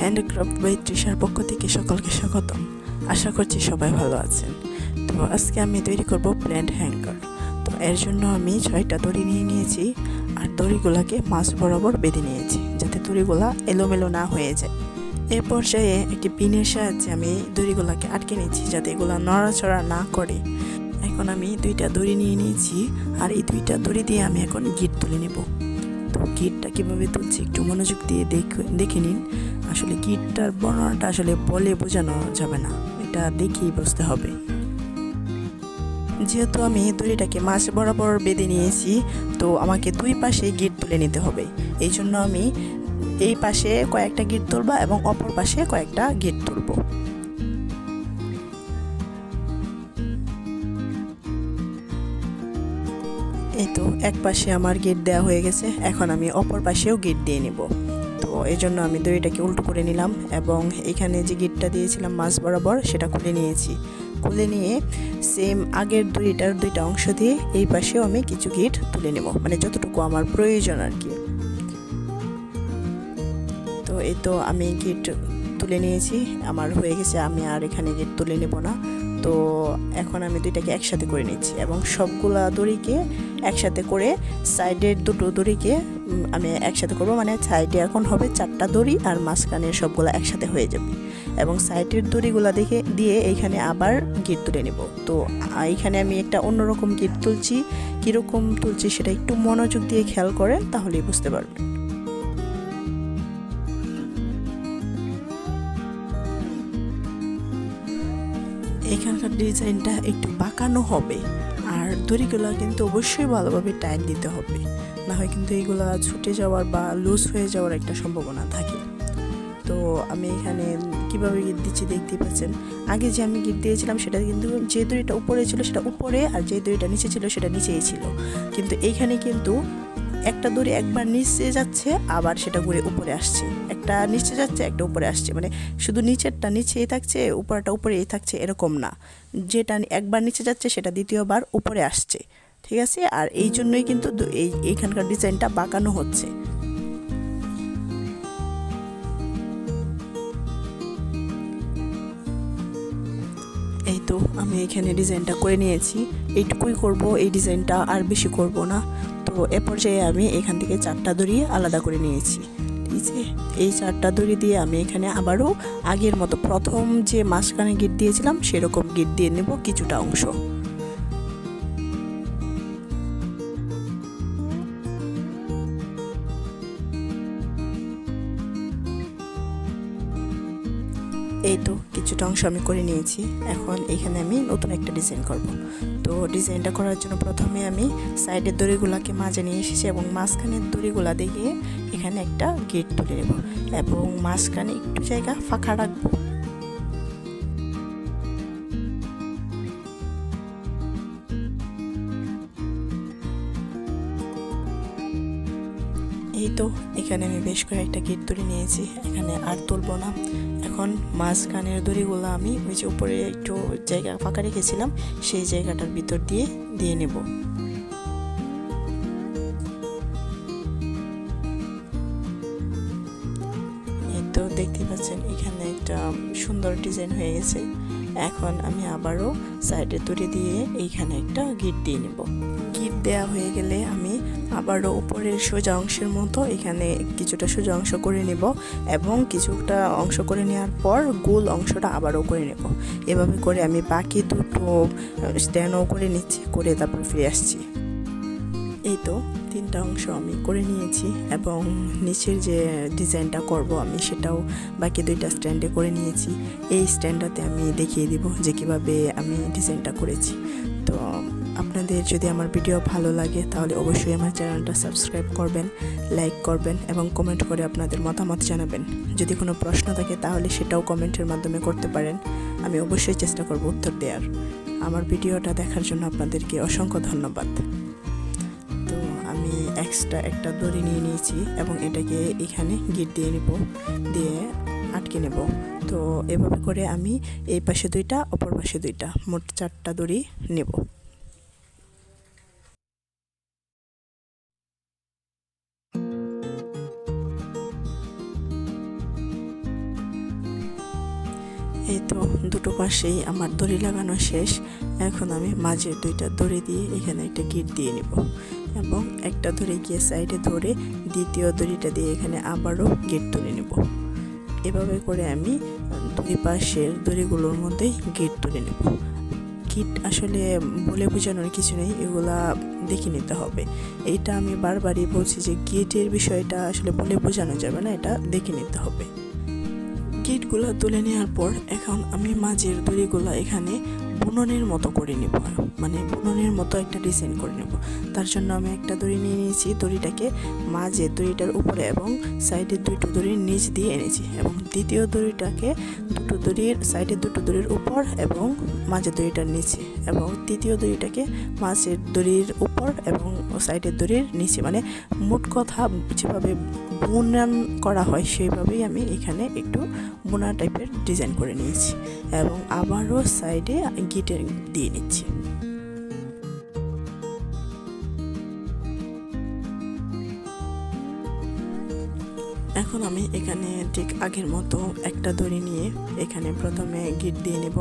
Handcraft by তৃষার পক্ষ থেকে সকলকে স্বাগতম। আশা করছি সবাই ভালো আছেন। তো আজকে আমি তৈরি করব প্ল্যান্ট হ্যাঙ্গার। তো এর জন্য আমি 6টা দড়ি নিয়ে নিয়েছি আর দড়িগুলোকে মাছ বরাবর বেঁধে নিয়েছি যাতে দড়িগুলা এলোমেলো না হয়ে যায়। এ পর্যায়ে একটি পিনের সাহায্যে আমি দড়িগুলোকে আটকে নিয়েছি যাতে এগুলো নড়াচড়া না করে। এখন আমি 2টা দড়ি নিয়ে নিয়েছি আর এই 2টা দড়ি দিয়ে আমি এখন গিট তুলে নেব। তো গিটটা কীভাবে তুলছি একটু মনোযোগ দিয়ে দেখে নিন। আসলে গিটটার বর্ণনাটা আসলে বলে বোঝানো যাবে না, এটা দেখেই বুঝতে হবে। যেহেতু আমি দড়িটাকে মাছ বরাবর বেঁধে নিয়েছি, তো আমাকে 2 পাশে গিট তুলে নিতে হবে। এই জন্য আমি এই পাশে কয়েকটা গিট তুলব এবং অপর পাশে কয়েকটা গিট তুলব। এই তো এক পাশে আমার গিট দেওয়া হয়ে গেছে, এখন আমি অপর পাশেও গিট দিয়ে নেব। তো এই জন্য আমি দড়িটাকে উল্টো করে নিলাম এবং এখানে যে গিটটা দিয়েছিলাম মাছ বরাবর সেটা খুলে নিয়েছি। খুলে নিয়ে সেম আগের দড়িটার 2টা অংশ দিয়ে এই পাশেও আমি কিছু গিট তুলে নেব, মানে যতটুকু আমার প্রয়োজন আর কি। তো এই তো আমি গিট তুলে নিয়েছি, আমার হয়ে গেছে, আমি আর এখানে গিট তুলে নেব না। তো এখন আমি 2টাকে একসাথে করে নিচ্ছি এবং সবগুলা দড়িকে একসাথে করে সাইডের 2টো দড়িকে আমি একসাথে করব, মানে সাইডে এখন হবে 4টা দড়ি আর মাঝখানের সবগুলা একসাথে হয়ে যাবে এবং সাইডের দড়িগুলা দিয়ে এইখানে আবার গিট তুলে নেব। তো এইখানে আমি একটা অন্যরকম গিট তুলছি, কীরকম তুলছি সেটা একটু মনোযোগ দিয়ে খেয়াল করেন, তাহলেই বুঝতে পারবেন। এখানকার ডিজাইনটা একটু বাঁকানো হবে আর দড়িগুলো কিন্তু অবশ্যই ভালোভাবে টাইট দিতে হবে, না হয় কিন্তু এইগুলো ছুটে যাওয়ার বা লুজ হয়ে যাওয়ার একটা সম্ভাবনা থাকে। তো আমি এখানে কিভাবে গিট দিচ্ছি দেখতেই পাচ্ছেন। আগে যে আমি গিট দিয়েছিলাম সেটা কিন্তু যে দড়িটা উপরে ছিল সেটা উপরে আর যে দড়িটা নিচে ছিল সেটা নিচেই ছিল, কিন্তু এইখানে কিন্তু একটা দড়ি একবার নিচে যাচ্ছে আবার সেটা ঘুরে উপরে আসছে, একটা নিচে যাচ্ছে একটা উপরে আসছে, মানে শুধু নিচেরটা নিচেই থাকছে উপরটা উপরেই থাকছে এরকম না, যেটা একবার নিচে যাচ্ছে সেটা দ্বিতীয়বার উপরে আসছে, ঠিক আছে। আর এই জন্যই কিন্তু এইখানকার ডিজাইনটা বাঁকানো হচ্ছে। এই তো আমি এখানে ডিজাইনটা করে নিয়েছি, এইটুকুই করব, এই ডিজাইনটা আর বেশি করব না। তো এ পর্যায়ে আমি এখান থেকে 4টা দড়ি আলাদা করে নিয়েছি, ঠিক আছে। এই 4টা দড়ি দিয়ে আমি এখানে আবারও আগের মতো প্রথম যে মাঝখানে গিট দিয়েছিলাম সেরকম গিট দিয়ে নেব কিছুটা অংশ। এই তো কিছুটা অংশ আমি করে নিয়েছি, এখন এখানে আমি নতুন একটা ডিজাইন করব। তো ডিজাইনটা করার জন্য প্রথমে আমি সাইডের দড়িগুলোকে মাঝে নিয়ে এসেছি এবং মাঝখানের দড়িগুলা দিয়ে এখানে একটা গিট তুলে নেব এবং মাঝখানে একটু জায়গা ফাঁকা রাখবো। এই তো এখানে আমি বেশ কয়েকটা গিট তুলে নিয়েছি, এখানে আর তুলব না। এখন মাঝখানের দড়িগুলো আমি ওই যে উপরে একটু জায়গা ফাঁকা রেখেছিলাম সেই জায়গাটার ভিতর দিয়ে নেব। এই তো দেখতে পাচ্ছেন এখানে একটা সুন্দর ডিজাইন হয়ে গেছে। এখন আমি আবারও সাইডে দড়ি দিয়ে এইখানে একটা গিট দিয়ে নেব। গিট দেওয়া হয়ে গেলে আমি আবারও উপরের সোজা অংশের মতো এখানে কিছুটা সোজা অংশ করে নেব এবং কিছুটা অংশ করে নেওয়ার পর গোল অংশটা আবারও করে নেব। এভাবে করে আমি বাকি 2টো স্ট্যান্ডও করে নিচ্ছি, করে তারপর ফিরে আসছি। এই তো 3টা অংশ আমি করে নিয়েছি এবং নিচের যে ডিজাইনটা করব আমি সেটাও বাকি 2টা স্ট্যান্ডে করে নিয়েছি। এই স্ট্যান্ডটাতে আমি দেখিয়ে দিব যে কীভাবে আমি ডিজাইনটা করেছি। তো আপনাদের যদি আমার ভিডিও ভালো লাগে তাহলে অবশ্যই আমার চ্যানেলটা সাবস্ক্রাইব করবেন, লাইক করবেন এবং কমেন্ট করে আপনাদের মতামত জানাবেন। যদি কোনো প্রশ্ন থাকে তাহলে সেটাও কমেন্টের মাধ্যমে করতে পারেন, আমি অবশ্যই চেষ্টা করব উত্তর দেওয়ার। আমার ভিডিওটা দেখার জন্য আপনাদেরকে অসংখ্য ধন্যবাদ। তো আমি এক্সট্রা একটা দড়ি নিয়ে নিয়েছি এবং এটাকে এখানে গিট দিয়ে নেব, দিয়ে আটকে নেব। তো এভাবে করে আমি এই পাশে 2টা অপর পাশে 2টা মোট 4টা দড়ি নেব। তো দুটো পাশেই আমার দড়ি লাগানো শেষ। এখন আমি মাঝের দুইটা দড়ি দিয়ে এখানে একটা গিট দিয়ে নিব এবং একটা দড়ি গিয়ে সাইডে ধরে দ্বিতীয় দড়িটা দিয়ে এখানে আবারও গিট তুলে নেব। এভাবে করে আমি দুই পাশের দড়িগুলোর মধ্যেই গিট তুলে নেব। গিট আসলে বলে বোঝানোর কিছু নেই, এগুলা দেখে নিতে হবে। এইটা আমি বারবারই বলছি যে গিটের বিষয়টা আসলে বলে বোঝানো যাবে না, এটা দেখে নিতে হবে। গিটগুলো তুলে নেওয়ার পর এখন আমি মাঝের দড়িগুলো এখানে বুননের মতো করে নেব, মানে বুননের মতো একটা ডিজাইন করে নেব। তার জন্য আমি একটা দড়ি নিয়ে নিয়েছি, দড়িটাকে মাঝের দড়িটার উপরে এবং সাইডের দুটো দড়ির নিচ দিয়ে এনেছি এবং দ্বিতীয় দড়িটাকে দুটো দড়ির সাইডের দুটো দড়ির উপর এবং মাঝের দড়িটার নিচে এবং তৃতীয় দড়িটাকে মাঝের দড়ির উপর এবং সাইডের দড়ির নিচে, মানে মোট কথা যেভাবে বুনন করা হয় সেইভাবেই আমি এখানে একটু বোনা টাইপের ডিজাইন করে নিয়েছি এবং আবারও সাইডে গিটের দিয়ে নিচ্ছি। এখন আমি এখানে ঠিক আগের মতো একটা দড়ি নিয়ে এখানে প্রথমে গিট দিয়ে নেব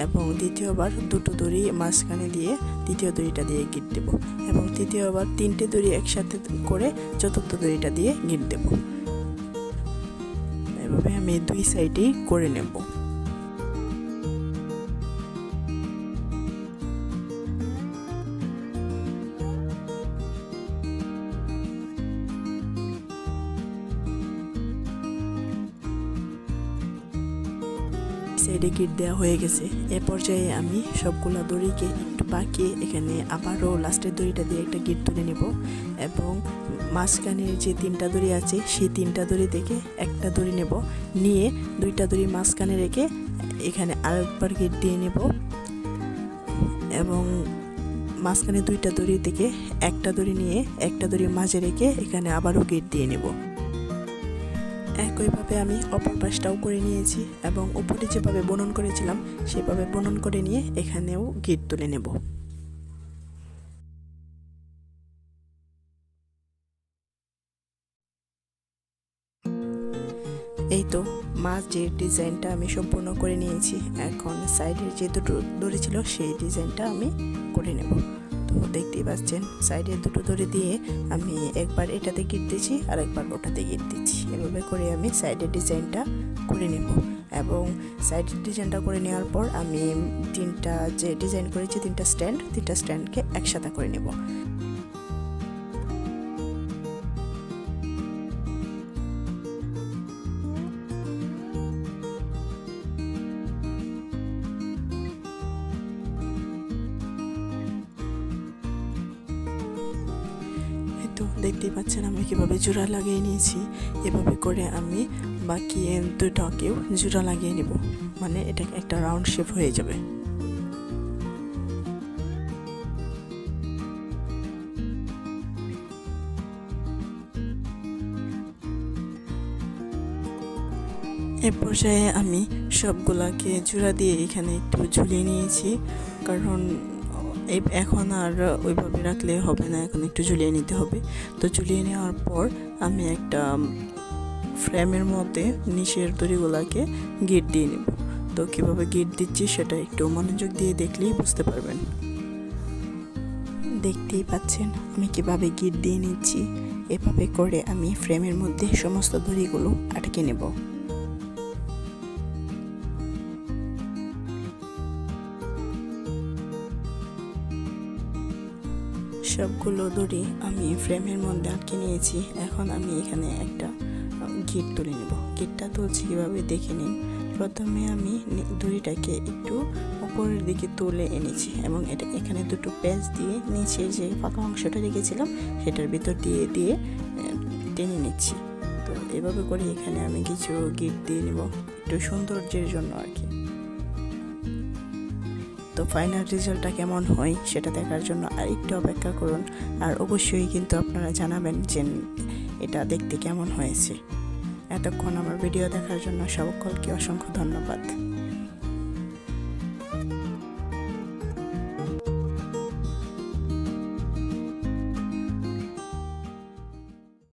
এবং দ্বিতীয়বার দুটো দড়ি মাঝখানে দিয়ে তৃতীয় দড়িটা দিয়ে গিট দেব এবং তৃতীয়বার তিনটে দড়ি একসাথে করে চতুর্থ দড়িটা দিয়ে গিট দেব। এভাবে আমি দুই সাইডেই করে নেব। সাইডে গিট দেওয়া হয়ে গেছে। এ পর্যায়ে আমি সবগুলা দড়িকে একটু বাঁকিয়ে এখানে আবারও লাস্টের দড়িটা দিয়ে একটা গিট তুলে নেব এবং মাঝখানের যে তিনটা দড়ি আছে সেই তিনটা দড়ি থেকে একটা দড়ি নেব, নিয়ে দুইটা দড়ি মাঝখানে রেখে এখানে আরেকবার গিট দিয়ে নেব এবং মাঝখানে দুইটা দড়ি থেকে একটা দড়ি নিয়ে একটা দড়ি মাঝে রেখে এখানে আবারও গিট দিয়ে নেব। একইভাবে আমি অপর পাশটাও করে নিয়েছি এবং উপরে যেভাবে বুনন করেছিলাম সেভাবে বুনন করে নিয়ে এখানেও গিট তুলে নেব। এই তো মাঝের ডিজাইনটা আমি সম্পূর্ণ করে নিয়েছি। এখন সাইডের যে দুটো দড়ি ছিল সেই ডিজাইনটা আমি করে নেব। তো দেখতেই পাচ্ছেন সাইডের দুটো দড়ি দিয়ে আমি একবার এটাতে গিট দিচ্ছি আর একবার ওটাতে গিট দিচ্ছি। এভাবে করে আমি সাইডের ডিজাইনটা করে নেব এবং সাইডের ডিজাইনটা করে নেওয়ার পর আমি তিনটা যে ডিজাইন করেছি তিনটা স্ট্যান্ডকে একসাথে করে নেব। তো দেখতেই পাচ্ছেন আমি কিভাবে জোড়া লাগিয়ে নিয়েছি। এভাবে করে আমি বাকি দুটাকেও জোড়া লাগিয়ে নেব, মানে এটা একটা রাউন্ড শেপ হয়ে যাবে। এ পর্যায়ে আমি সবগুলাকে জোড়া দিয়ে এখানে একটু ঝুলিয়ে নিয়েছি, কারণ এখন আর ওইভাবে রাখলে হবে না, এখন একটু ঝুলিয়ে নিতে হবে। তো ঝুলিয়ে নেওয়ার পর আমি একটা ফ্রেমের মধ্যে নিচের দড়িগুলাকে গিট দিয়ে নেব। তো কীভাবে গিট দিচ্ছি সেটা একটু মনোযোগ দিয়ে দেখলেই বুঝতে পারবেন। দেখতেই পাচ্ছেন আমি কিভাবে গিট দিয়ে নিচ্ছি। এভাবে করে আমি ফ্রেমের মধ্যে সমস্ত দড়িগুলো আটকে নেব। সবগুলো দড়ি আমি ফ্রেমের মধ্যে আটকে নিয়েছি। এখন আমি এখানে একটা গিট তুলে নেব। গিটটা তুলছি কীভাবে দেখে নিন। প্রথমে আমি দড়িটাকে একটু উপরের দিকে তুলে এনেছি এবং এখানে দুটো পেঁচ দিয়ে নিচে যে ফাঁকা অংশটা রেখেছিলাম সেটার ভিতর দিয়ে টেনে নিচ্ছি। তো এভাবে করে এখানে আমি কিছু গিট দিয়ে নেব একটু সৌন্দর্যের জন্য আর কি। তো ফাইনাল রেজাল্টটা কেমন হয় সেটা দেখার জন্য আরেকটু অপেক্ষা করুন, আর অবশ্যই কিন্তু আপনারা জানাবেন যে এটা দেখতে কেমন হয়েছে। এতক্ষণ আমার ভিডিও দেখার জন্য সকলকে অসংখ্য ধন্যবাদ।